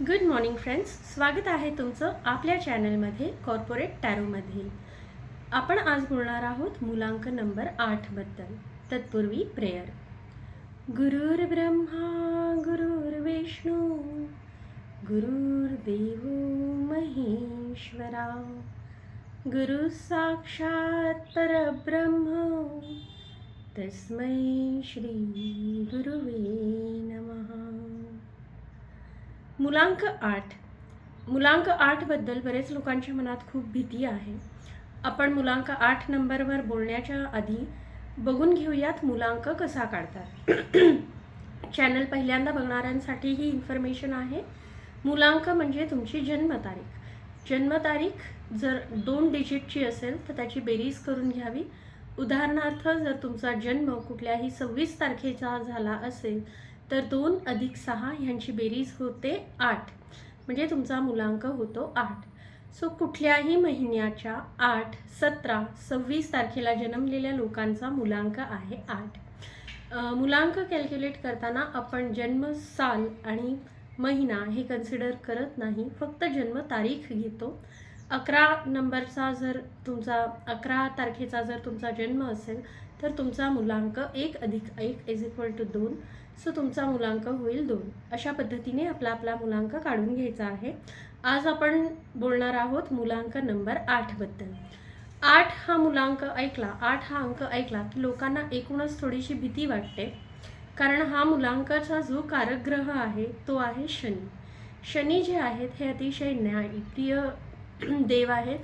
Good morning friends, स्वागत आहे तुमचं आपल्या चॅनलमध्ये कॉर्पोरेट टॅरोमध्ये. आपण आज बोलणार आहोत मुलांक नंबर 8 बद्दल. तत्पूर्वी प्रेयर. गुरुर्ब्रह्मा गुरुर्विष्णू गुरुर्देव महेश्वरा, गुरु साक्षात परब्रह्म तस्मै श्री गुरुवे नमः. मुलांक 8 बद्दल बरेच लोकांच्या मनात खूप भीती आहे. आपण मुलांक 8 नंबरवर बोलण्याच्या आधी बघून घेऊयात मुलांक कसा काढतात. चॅनल पहिल्यांदा बघणाऱ्यांसाठी ही इन्फॉर्मेशन आहे. मुलांक म्हणजे तुमची जन्मतारीख जर 2 डिजिटची असेल तर त्याची बेरीज करून घ्यावी. उदाहरणार्थ, जर तुमचा जन्म कुठल्याही 26 तारखेचा झाला असेल तर 2 + 6 ह्यांची बेरीज होते 8, म्हणजे तुमचा मुलांक होतो 8. सो कुठल्याही महिन्याच्या 8, 17, 26 तारखेला जन्मलेल्या लोकांचा मुलांक आहे 8. मुलांक कॅल्क्युलेट करताना आपण जन्म साल आणि महिना हे कन्सिडर करत नाही, फक्त जन्मतारीख घेतो. 11 नंबरचा जर तुमचा 11 तारखेचा जर तुमचा जन्म असेल तर तुमचा मुलांक 1 + 1 = 2. सो तुमचा मुलांक होईल 2. अशा पद्धतीने आपला मुलांक काढून घ्यायचा आहे. आज आपण बोलणार आहोत मुलांक नंबर 8 बद्दल. 8 हा मुलांक ऐकला, 8 हा अंक ऐकला की लोकांना एकूणच थोडीशी भीती वाटते, कारण हा मुलांकाचा जो कारक ग्रह आहे तो आहे शनी. शनी जे आहेत हे अतिशय न्यायप्रिय देव आहेत.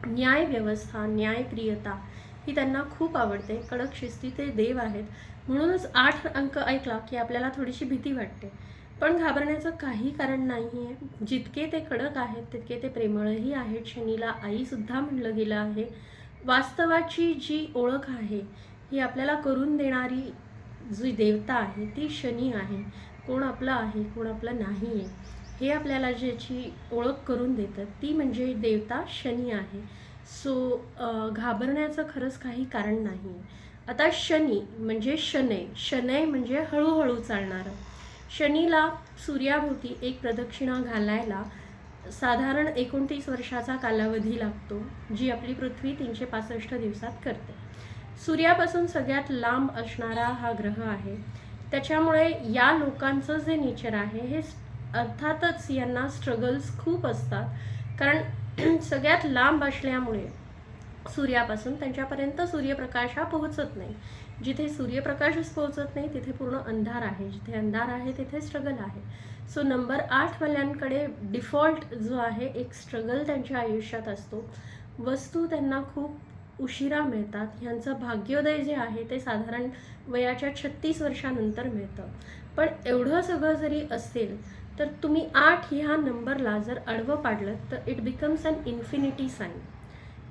न्याय व्यवस्था, न्यायप्रियता ही त्यांना खूप आवडते. कडक शिस्तीचे देव आहेत. म्हणूनच 8 अंक ऐकला की आपल्याला थोडीशी भीती वाटते, पण घाबरण्याचं काही कारण नाही आहे. जितके ते कडक आहेत तितके ते प्रेमळही आहेत. शनीला आईसुद्धा म्हणलं गेलं आहे. वास्तवाची जी ओळख आहे ही आपल्याला करून देणारी जी देवता आहे ती शनी आहे. कोण आपलं आहे, कोण आपलं नाही आहे हे आपल्याला ज्याची ओळख करून देतं ती म्हणजे देवता शनी आहे. सो घाबरण्याचं खरंच काही कारण नाही. आता शनी म्हणजे शनय म्हणजे हळूहळू चालणारं. शनीला सूर्याभोवती एक प्रदक्षिणा घालायला साधारण 29 वर्षाचा कालावधी लागतो, जी आपली पृथ्वी 365 दिवसात करते. सूर्यापासून सगळ्यात लांब असणारा हा ग्रह आहे. त्याच्यामुळे या लोकांचं जे नेचर आहे हे अर्थातच यांना स्ट्रगल्स खूप असतात, कारण सगळ्यात लांब असल्यामुळे सूर्यापासून त्यांच्यापर्यंत सूर्यप्रकाश हा पोहोचत नाही. जिथे सूर्यप्रकाशच पोहोचत नाही तिथे पूर्ण अंधार आहे. जिथे अंधार आहे तिथे स्ट्रगल आहे. सो नंबर 8 वाल्यांकडे डिफॉल्ट जो आहे एक स्ट्रगल त्यांच्या आयुष्यात असतो. वस्तू त्यांना खूप उशिरा मिळतात. ह्यांचं भाग्योदय जे आहे ते साधारण वयाच्या 36 वर्षानंतर मिळतं. पण एवढं सगळं जरी असेल तर तुम्ही 8 ह्या नंबरला जर आडवं पाडलं तर it becomes an infinity sign.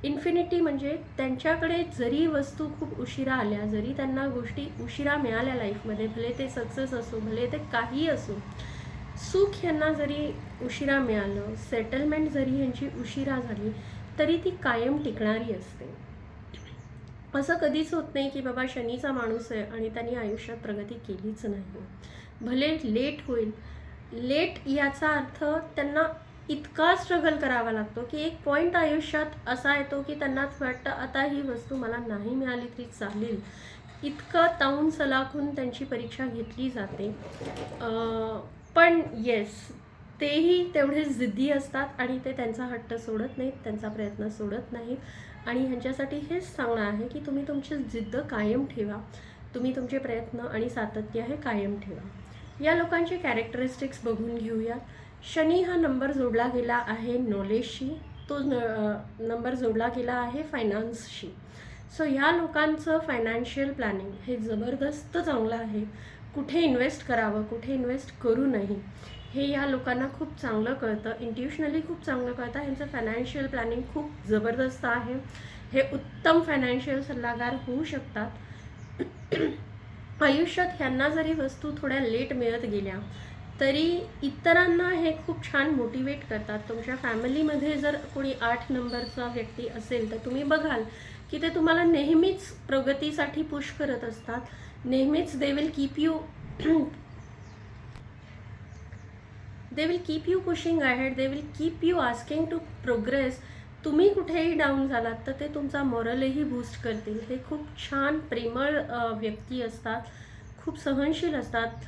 Infinity म्हणजे त्यांच्याकडे जरी वस्तू खूप उशिरा आल्या, जरी त्यांना गोष्टी उशिरा मिळाल्या लाईफमध्ये, भले ते सक्सेस असो, भले ते काही असो, सुख यांना जरी उशिरा मिळालं, सेटलमेंट जरी यांची उशिरा झाली तरी ती कायम टिकणारी असते. असं कधीच होत नाही की बाबा शनीचा माणूस आहे आणि त्यांनी आयुष्यात प्रगती केलीच नाही. भले लेट होईल, लेट याचा अर्थ त्यांना इतका स्ट्रगल करावा लागतो की एक पॉईंट आयुष्यात असा येतो की त्यांना वाटतं आता ही वस्तू मला नाही मिळाली तरी चालेल. इतकं ताऊन सलाखून त्यांची परीक्षा घेतली जाते. पण येस, तेही तेवढेच जिद्दी असतात आणि ते त्यांचा हट्ट सोडत नाहीत, त्यांचा प्रयत्न सोडत नाहीत. आणि ह्यांच्यासाठी हेच सांगणं आहे की तुम्ही तुमची जिद्द कायम ठेवा, तुम्ही तुमचे प्रयत्न आणि सातत्य हे कायम ठेवा. या लोकांचे कॅरेक्टरिस्टिक्स बघून घेऊयात. शनी हा नंबर जोडला गेला आहे नॉलेजशी, तो नंबर जोडला गेला आहे फायनान्सशी. सो ह्या लोकांचं फायनान्शियल प्लॅनिंग हे जबरदस्त चांगलं आहे. कुठे इन्व्हेस्ट करावं, कुठे इन्व्हेस्ट करू नये हे या लोकांना खूप चांगलं कळतं. इंट्युशनली खूप चांगलं कळतं. ह्यांचं फायनान्शियल प्लॅनिंग खूप जबरदस्त आहे. हे उत्तम फायनान्शियल सल्लागार होऊ शकतात. आयुष्यात ह्यांना जरी वस्तू थोड्या लेट मिळत गेल्या तरी इतरांना हे खूप छान मोटिवेट करतात. तुमच्या फॅमिलीमध्ये जर कोणी 8 नंबरचा व्यक्ती असेल तर तुम्ही बघाल की ते तुम्हाला नेहमीच प्रगतीसाठी पुश करत असतात. नेहमीच they will keep you they will keep you pushing ahead, they will keep you asking to progress. तुम्ही कुठेही डाऊन झालात तर ते तुमचा मॉरलही बूस्ट करतील. हे खूप छान प्रेमळ व्यक्ती असतात, खूप सहनशील असतात,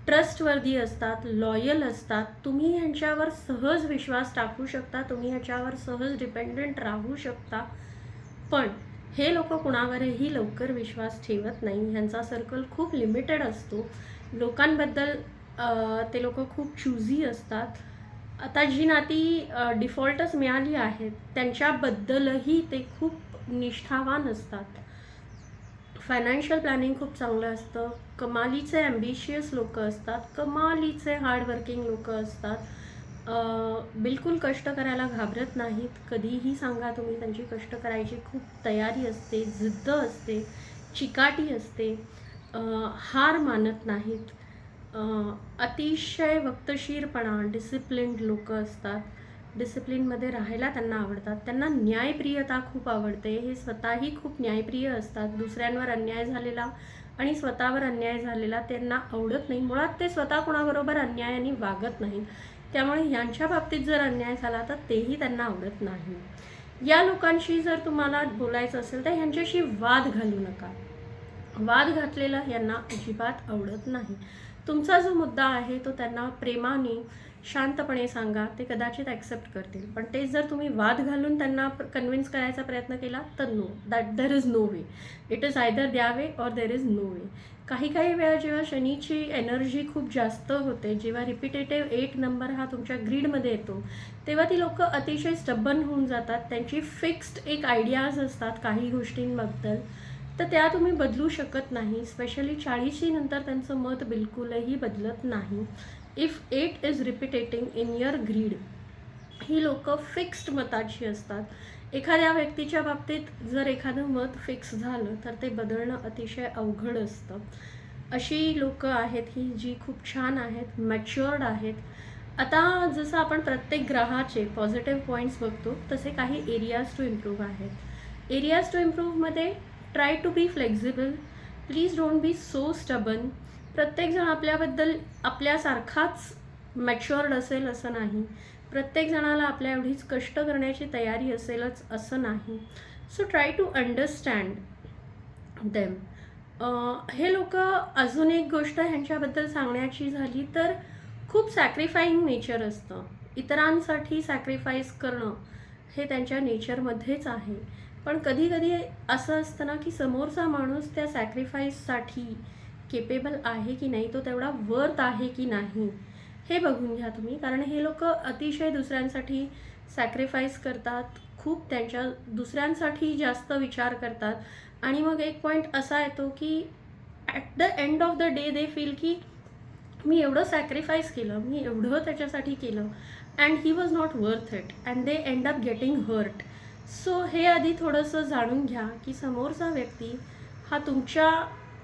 ट्रस्टवर्दी असतात, लॉयल असतात. तुम्ही ह्यांच्यावर सहज विश्वास टाकू शकता, तुम्ही ह्याच्यावर सहज डिपेंडंट राहू शकता. पण हे लोक कुणावरही लवकर विश्वास ठेवत नाही. ह्यांचा सर्कल खूप लिमिटेड असतो. लोकांबद्दल ते लोक खूप चूझी असतात. आता जी नाती डिफॉल्टच मिळाली आहेत त्यांच्याबद्दलही ते खूप निष्ठावान असतात. फायनान्शियल प्लॅनिंग खूप चांगलं असतं. कमालीचे ॲम्बिशियस लोक असतात, कमालीचे हार्डवर्किंग लोक असतात. बिलकुल कष्ट करायला घाबरत नाहीत. कधीही सांगा तुम्ही, त्यांची कष्ट करायची खूप तयारी असते, जिद्द असते, चिकाटी असते. हार मानत नाहीत. अतिशय वक्तशीरपणा, डिसिप्लिन्ड लोक असतात. डिसिप्लिनमध्ये राहायला त्यांना आवडतात. त्यांना न्यायप्रियता खूप आवडते. हे स्वतःही खूप न्यायप्रिय असतात. दुसऱ्यांवर अन्याय झालेला आणि स्वतःवर अन्याय झालेला त्यांना आवडत नाही. मुळात ते स्वतः कोणाबरोबर अन्यायाने वागत नाही. त्यामुळे ह्यांच्या बाबतीत जर अन्याय झाला तर तेही त्यांना आवडत नाही. या लोकांशी जर तुम्हाला बोलायचं असेल तर ह्यांच्याशी वाद घालू नका. वाद घातलेला यांना अजिबात आवडत नाही. तुमचा जो मुद्दा आहे तो त्यांना प्रेमाने शांतपणे सांगा, ते कदाचित ॲक्सेप्ट करतील. पण तेच जर तुम्ही वाद घालून त्यांना कन्व्हिन्स करायचा प्रयत्न केला तर no, that there is no way. It is either the way or there is no way. काही वेळा जेव्हा शनीची एनर्जी खूप जास्त होते, जेव्हा रिपिटेटिव्ह 8 नंबर हा तुमच्या ग्रीडमध्ये येतो, तेव्हा ती लोक अतिशय स्टबन होऊन जातात. त्यांची फिक्स्ड एक आयडियाज असतात काही गोष्टींबद्दल, तर त्या तुम्ही बदलू शकत नाही. स्पेशली 40शी नंतर त्यांचं मत बिलकुलही बदलत नाही. If 8 is repeating in your grid, ही लोक फिक्स्ड मताची असतात. एखाद्या व्यक्तीच्या बाबतीत जर एखादं मत फिक्स झालं तर ते बदलणं अतिशय अवघड असतं. अशी लोक आहेत ही जी खूप छान आहेत, मॅच्युअर्ड आहेत. आता जसं आपण प्रत्येक ग्रहाचे पॉझिटिव्ह पॉईंट्स बघतो तसे काही एरियाज टू इम्प्रूव्ह आहेत. एरियाज टू इम्प्रूव्हमध्ये try to be flexible, please don't be so stubborn. प्रत्येकजण आपल्याबद्दल आपल्यासारखाच मॅच्युअर्ड असेल असं नाही. प्रत्येकजणाला आपल्या एवढीच कष्ट करण्याची तयारी असेलच असं नाही. So try to understand them. हे लोक, अजून एक गोष्ट ह्यांच्याबद्दल सांगण्याची झाली तर खूप सॅक्रिफाईंग नेचर असतं. इतरांसाठी सॅक्रिफाईस करणं हे त्यांच्या नेचरमध्येच आहे. पण कधी कधी असं असतं ना की समोरचा माणूस त्या सॅक्रिफाईससाठी केपेबल आहे की नाही, तो तेवढा वर्थ आहे की नाही, हे बघून घ्या तुम्ही. कारण हे लोक अतिशय दुसऱ्यांसाठी सॅक्रिफाईस करतात, खूप त्यांच्या दुसऱ्यांसाठी जास्त विचार करतात. आणि मग एक पॉईंट असा येतो की at the end of the day they feel की मी एवढं सॅक्रिफाईस केलं, मी एवढं त्याच्यासाठी केलं, and he was not worth it, and they end up getting hurt. So हे आधी थोडंसं जाणून घ्या की समोरचा व्यक्ती हा तुमच्या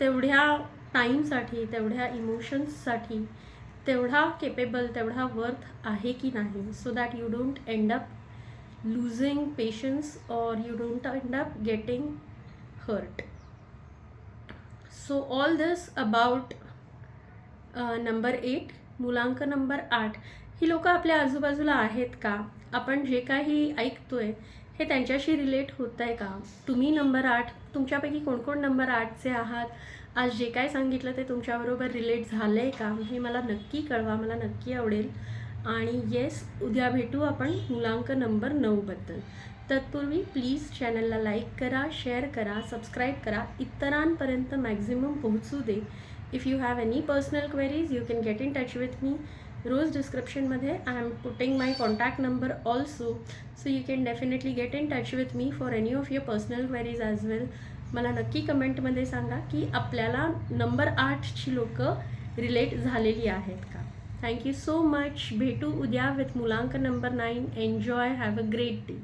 तेवढ्या टाईमसाठी, तेवढ्या इमोशन्ससाठी तेवढा केपेबल, तेवढा वर्थ आहे की नाही. So that you don't end up losing patience और you don't end up getting hurt. So all this about number 8, मुलांक नंबर 8. ही लोकं आपल्या आजूबाजूला आहेत का? आपण जे काही ऐकतोय हे त्यांच्याशी रिलेट होत आहे का? तुम्ही नंबर 8, तुमच्यापैकी कोण कोण नंबर 8चे आहात? आज जे काय सांगितलं ते तुमच्याबरोबर रिलेट झालं आहे का? हे मला नक्की कळवा, मला नक्की आवडेल. आणि येस, उद्या भेटू आपण मुलांक नंबर 9बद्दल. तत्पूर्वी प्लीज चॅनलला लाईक करा, शेअर करा, सबस्क्राईब करा, इतरांपर्यंत मॅक्झिमम पोहोचू दे. If you have any personal queries you can get in touch with me. रोज डिस्क्रिप्शनमध्ये I am putting my contact number also, so you can definitely get in touch with me for any of your personal queries as well. मला नक्की कमेंटमध्ये सांगा की आपल्याला number 8ची लोकं relate झालेली आहेत का. Thank you so much. भेटू उद्या विथ मुलांक number 9. Enjoy, have a great day.